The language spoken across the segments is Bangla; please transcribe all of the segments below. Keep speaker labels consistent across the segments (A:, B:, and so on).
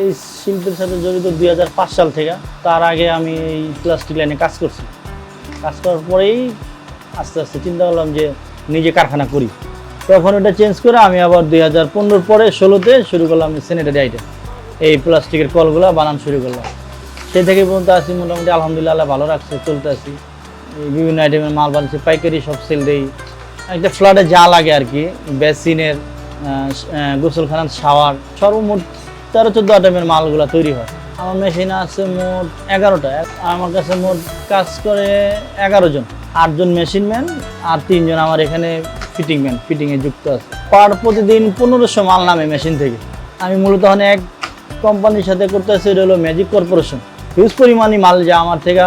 A: এই শিল্পের সাথে জড়িত 2005 সাল থেকে। তার আগে আমি এই প্লাস্টিক লাইনে কাজ করছি। কাজ করার পরেই আস্তে আস্তে চিন্তা করলাম যে নিজে কারখানা করি। তখন ওটা চেঞ্জ করে আমি আবার 2015 পরে 16তে শুরু করলাম স্যানিটারি আইটেম। এই প্লাস্টিকের কলগুলো বানানো শুরু করলাম। সেই থেকে পর্যন্ত আছি, মোটামুটি আলহামদুলিল্লাহ ভালো রাখছে, চলতে আছি। এই বিভিন্ন আইটেমের মাল বানাচ্ছি, পাইকারি সব সেল দেই। একটা ফ্ল্যাটে যা লাগে আর কি, বেসিনের, গোসলখানার শাওয়ার, সর্বমোট 13-14 আইটেমের মালগুলো তৈরি হয়। আমার মেশিন আছে মোট 11টা। আমার কাছে মোট কাজ করে 11 জন, 8 জন মেশিন ম্যান আর 3 জন আমার এখানে ফিটিং ম্যান, ফিটিংয়ে যুক্ত আছে। প্রতিদিন 1500 মাল নামে মেশিন থেকে। আমি মূলত অনেক কোম্পানির সাথে করতে আছি, এটা হলো ম্যাজিক কর্পোরেশন। হিউজ পরিমাণই মাল যায় আমার থেকে,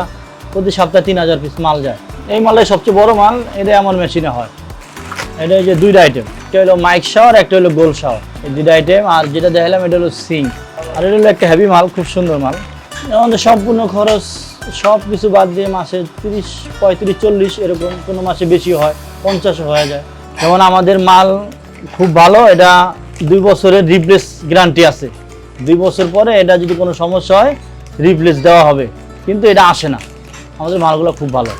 A: প্রতি সপ্তাহে 3000 পিস মাল যায়। এই মালটাই সবচেয়ে বড় মাল, এটাই আমার মেশিনে হয়। এটা হচ্ছে 2টা আইটেম, একটা হলো মাইক শাওয়ার, একটা হলো গোল শাওয়ার। এই 2টা আইটেম। আর যেটা দেখালাম এটা হলো সিঙ্ক, আর এটা হলো একটা হেভি মাল, খুব সুন্দর মাল। আমাদের সম্পূর্ণ খরচ সব কিছু বাদ দিয়ে মাসে 30, 35, 40 এরকম, কোনো মাসে বেশি হয়, 50 হয়ে যায়। যেমন আমাদের মাল খুব ভালো, এটা 2 বছরের রিপ্লেস গ্যারান্টি আছে। 2 বছর পরে এটা যদি কোনো সমস্যা হয় রিপ্লেস দেওয়া হবে, কিন্তু এটা আসে না। আমাদের মালগুলো খুব ভালো।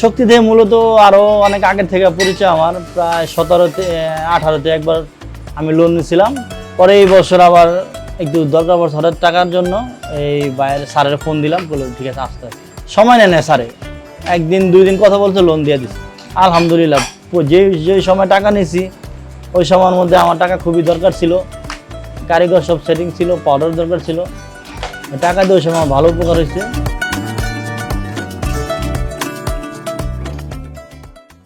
A: শক্তি দিয়ে মূলত আরও অনেক আগের থেকে পরিচয় আমার, প্রায় 17-তে 18-তে একবার আমি লোন নিয়েছিলাম। পরে এই বছর আবার একটু দরকার পড়ছে হঠাৎ টাকার জন্য, এই বাইরে স্যারের ফোন দিলাম, বললো ঠিক আছে আসতে। সময় নেয় না স্যারে, 1-2 দিন কথা বলতে লোন দিয়ে দিচ্ছে। আলহামদুলিল্লাহ, যে সময় টাকা নিয়েছি ওই সময়ের মধ্যে আমার টাকা খুবই দরকার ছিল, কারিগর সব সেটিং ছিল, পাউডার দরকার ছিল, টাকা দিয়ে ওই সময় ভালো উপকার হয়েছে।